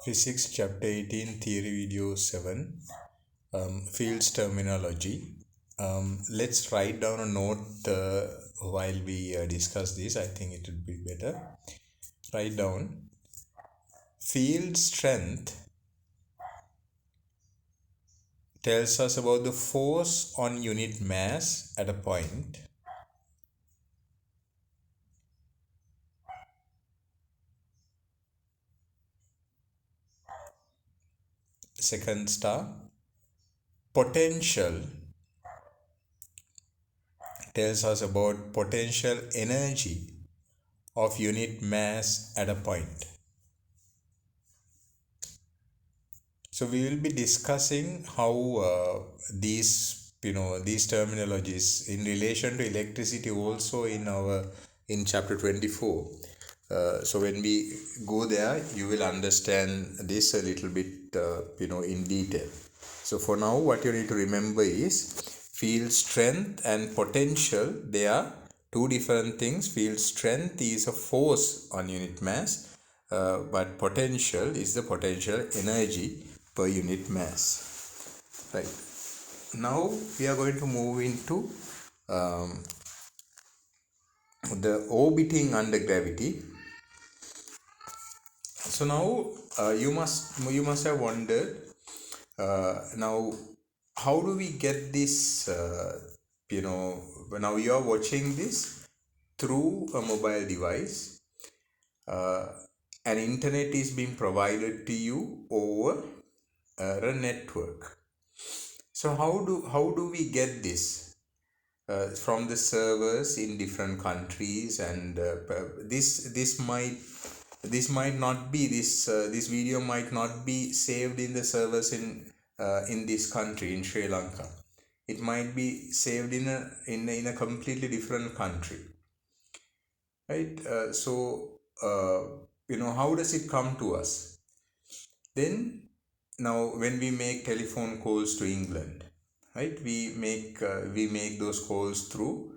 Physics Chapter 18 Theory Video 7 Fields Terminology. Let's write down a note while we discuss this. I think it would be better. Write down field strength tells us about the force on unit mass at a point. Second star. Potential tells us about potential energy of unit mass at a point. So we will be discussing how these terminologies in relation to electricity also in chapter 24. So when we go there, you will understand this a little bit in detail. So for now, what you need to remember is field strength and potential. They are two different things. Field strength is a force on unit mass, but potential is the potential energy per unit mass. Right. Now we are going to move into the orbiting under gravity. So now you must have wondered now how do we get this now you are watching this through a mobile device. An internet is being provided to you over a network. So how do we get this from the servers in different countries? And this might not be this video might not be saved in the servers in this country, in Sri Lanka. It might be saved in a completely different country, right? How does it come to us? Then now when we make telephone calls to England, right, we make those calls through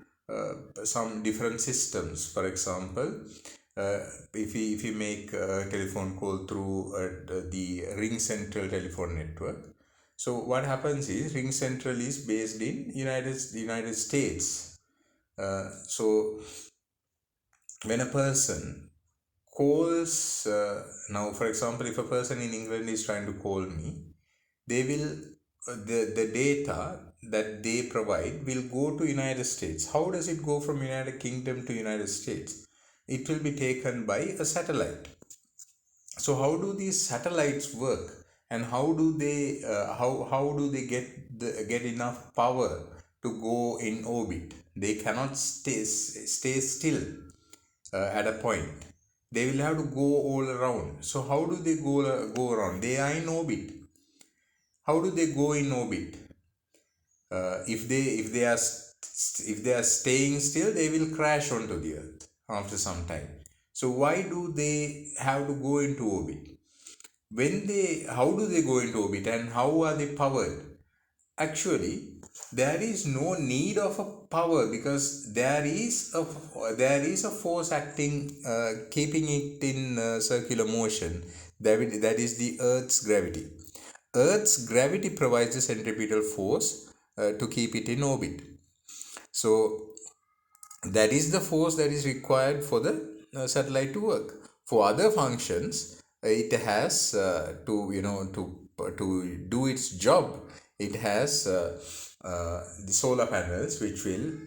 some different systems. For example, if we make a telephone call through the Ring Central telephone network. So what happens is Ring Central is based in United States. So when a person calls, now for example, if a person in England is trying to call me, they will the data that they provide will go to United States. How does it go from United Kingdom to United States? It will be taken by a satellite. So how do these satellites work, and how do they get enough power to go in orbit? They cannot stay still at a point. They will have to go all around. So how do they go around? They are in orbit. How do they go in orbit? If they are staying still, they will crash onto the earth after some time. So why do they have to go into orbit? How do they go into orbit, and how are they powered? Actually, there is no need of a power, because there is a force acting, keeping it in circular motion. That is the Earth's gravity. Earth's gravity provides the centripetal force to keep it in orbit. So that is the force that is required for the satellite to work. For other functions, it has to do its job. It has the solar panels, which will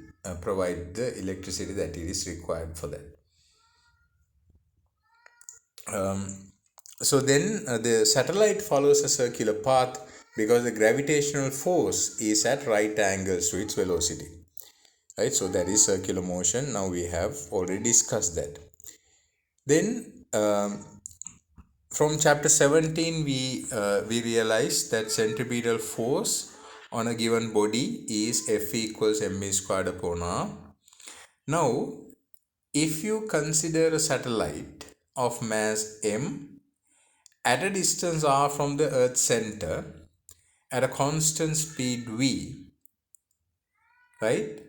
provide the electricity that it is required for that. So then the satellite follows a circular path because the gravitational force is at right angles to its velocity, right? So that is circular motion. Now we have already discussed that. Then from chapter 17 we realize that centripetal force on a given body is F equals mv squared upon r. Now if you consider a satellite of mass m at a distance r from the Earth's center at a constant speed v, right?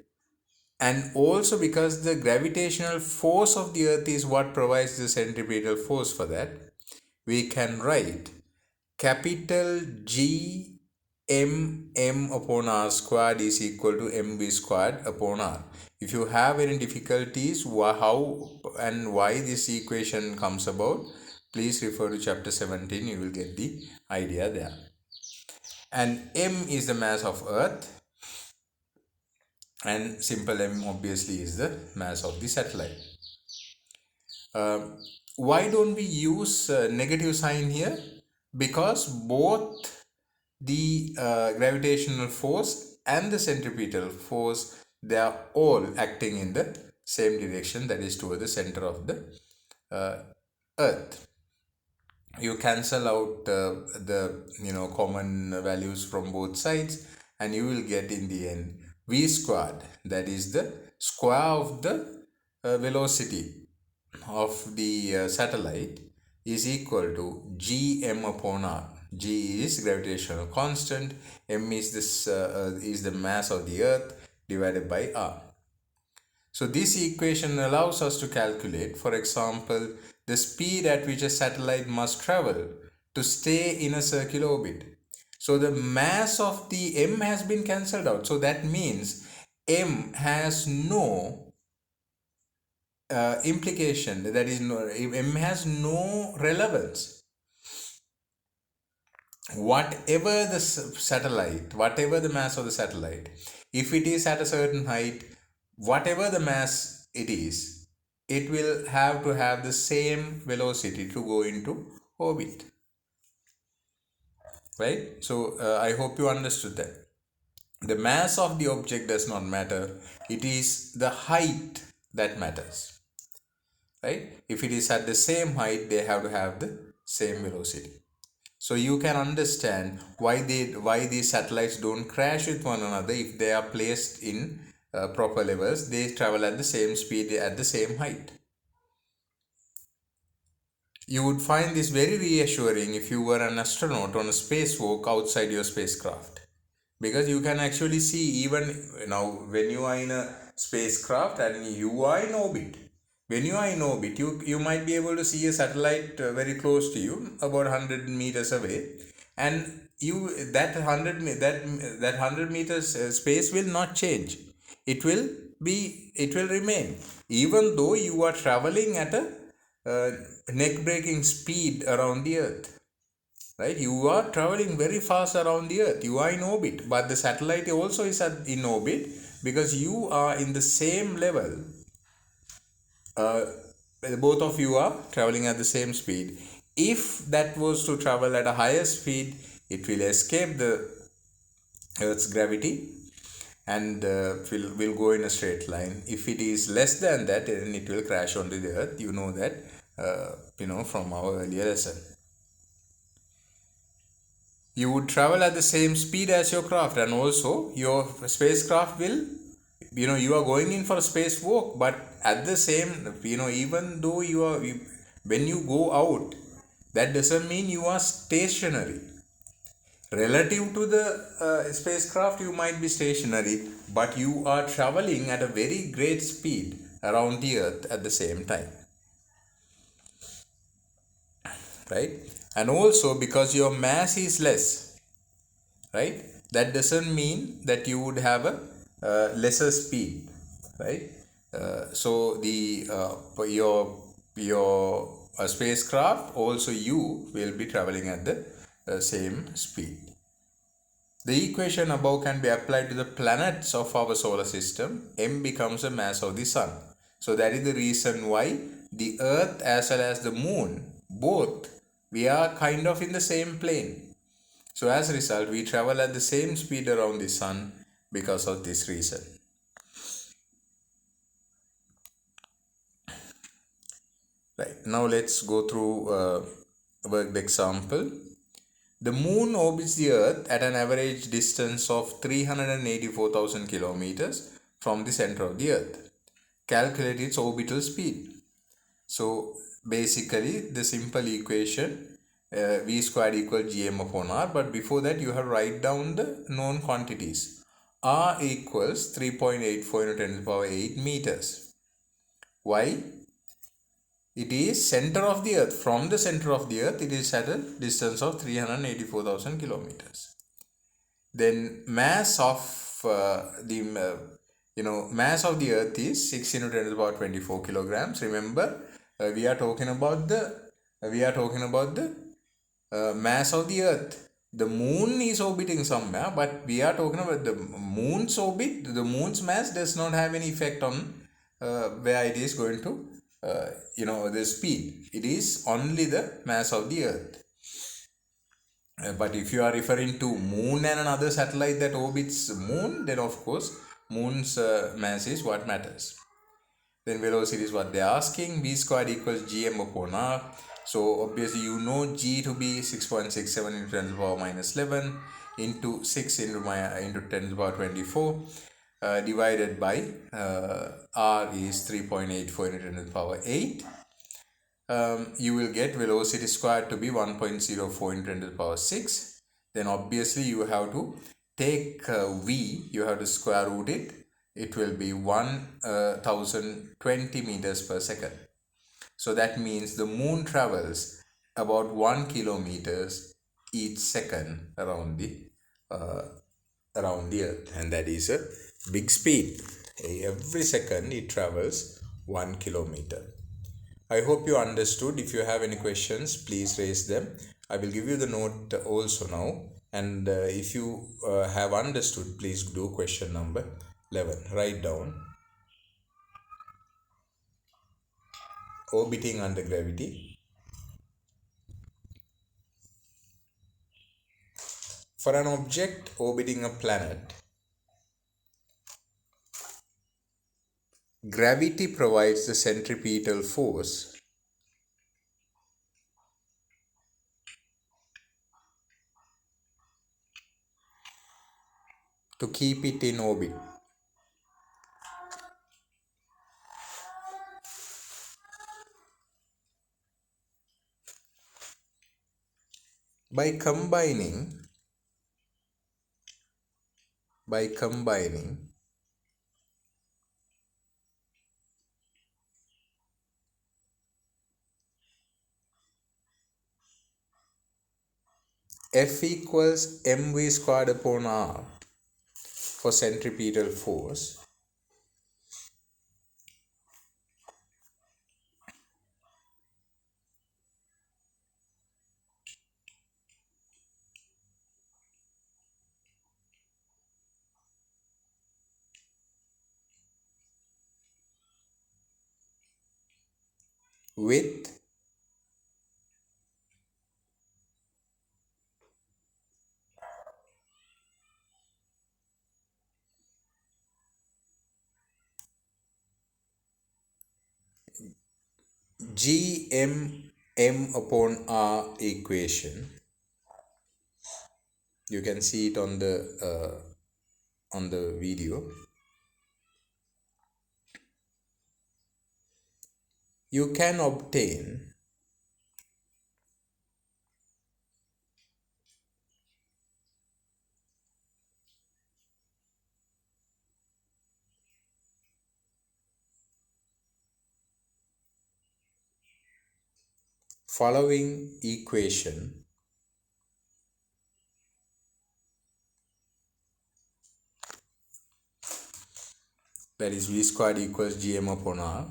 And also because the gravitational force of the Earth is what provides the centripetal force for that, we can write capital G m upon r squared is equal to mv squared upon r. If you have any difficulties how and why this equation comes about, please refer to chapter 17. You will get the idea there. And m is the mass of Earth, and simple m obviously is the mass of the satellite. Why don't we use negative sign here? Because both the gravitational force and the centripetal force, they are all acting in the same direction, that is toward the center of the Earth. You cancel out the common values from both sides, and you will get in the end v squared, that is the square of the velocity of the satellite, is equal to gm upon r. G is gravitational constant, m is the mass of the Earth divided by r. So this equation allows us to calculate, for example, the speed at which a satellite must travel to stay in a circular orbit. So the mass of the m has been cancelled out. So that means m has no implication, that is, m has no relevance. Whatever the satellite, whatever the mass of the satellite, if it is at a certain height, whatever the mass it is, it will have to have the same velocity to go into orbit, right? So I hope you understood that. The mass of the object does not matter, it is the height that matters, right? If it is at the same height, they have to have the same velocity. So you can understand why these satellites don't crash with one another. If they are placed in proper levels, they travel at the same speed at the same height. You would find this very reassuring if you were an astronaut on a spacewalk outside your spacecraft, because you can actually see, even now when you are in a spacecraft and you are in orbit, when you are in orbit, you might be able to see a satellite very close to you, about 100 meters away, and that 100 meters space will not change. It will remain, even though you are traveling at a neck-breaking speed around the Earth. Right? You are traveling very fast around the Earth. You are in orbit, but the satellite also is in orbit, because you are in the same level. Both of you are traveling at the same speed. If that was to travel at a higher speed, it will escape the Earth's gravity and will go in a straight line. If it is less than that, then it will crash onto the Earth. You know that from our earlier lesson. You would travel at the same speed as your craft, and also your spacecraft will, you are going in for a spacewalk, but at the same, even though when you go out, that doesn't mean you are stationary. Relative to the spacecraft, you might be stationary, but you are traveling at a very great speed around the Earth at the same time, right? And also, because your mass is less, right, that doesn't mean that you would have a lesser speed, right? So the your spacecraft, also you will be traveling at the same speed. The equation above can be applied to the planets of our solar system. M becomes the mass of the sun. So that is the reason why the Earth as well as the Moon, both, we are kind of in the same plane. So as a result, we travel at the same speed around the sun because of this reason. Right, now let's go through a worked example. The Moon orbits the Earth at an average distance of 384,000 kilometers from the center of the Earth. Calculate its orbital speed. So basically the simple equation, v squared equals gm upon r, but before that you have to write down the known quantities. R equals 3.84 into 10 to the power 8 meters. Why? It is center of the earth. From the center of the earth, it is at a distance of 384,000 kilometers. Then mass of the mass of the earth is 6 into 10 to the power 24 kilograms. Remember, we are talking about the mass of the earth. The moon is orbiting somewhere, but we are talking about the moon's orbit. The moon's mass does not have any effect on where it is going to the speed. It is only the mass of the earth. But if you are referring to moon and another satellite that orbits moon, then of course moon's mass is what matters. Then velocity is what they are asking. V squared equals gm upon r. So obviously you know g to be 6.67 into 10 to the power minus 11 into 6 into 10 to the power 24 divided by r is 3.84 into 10 to the power 8. You will get velocity squared to be 1.04 into 10 to the power 6. Then obviously you have to take v, you have to square root it. It will be 1020 meters per second. So that means the moon travels about 1 kilometers each second around the earth, and that is a big speed. Every second it travels 1 kilometer. I hope you understood. If you have any questions, please raise them. I will give you the note also now. And if you have understood, please do question number 11. Write down. Orbiting under gravity. For an object orbiting a planet, gravity provides the centripetal force to keep it in orbit. By combining F equals mv squared upon r for centripetal force, with gmm upon r equation. You can see it on the video. You can obtain following equation that is v squared equals gm upon r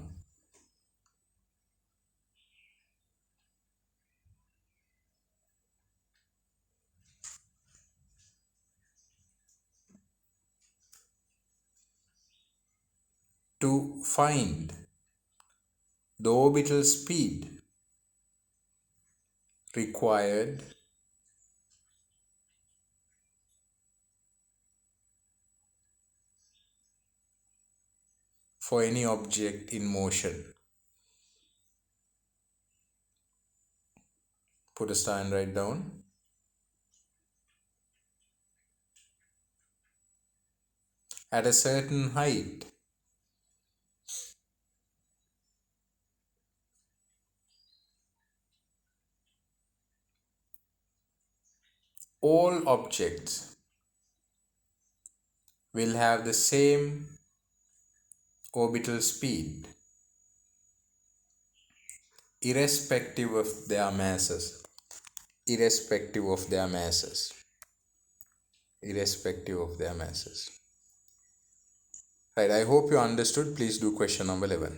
to find the orbital speed required for any object in motion. Put a star and write down. At a certain height, all objects will have the same orbital speed irrespective of their masses, irrespective of their masses, irrespective of their masses. Right, I hope you understood. Please do question number 11.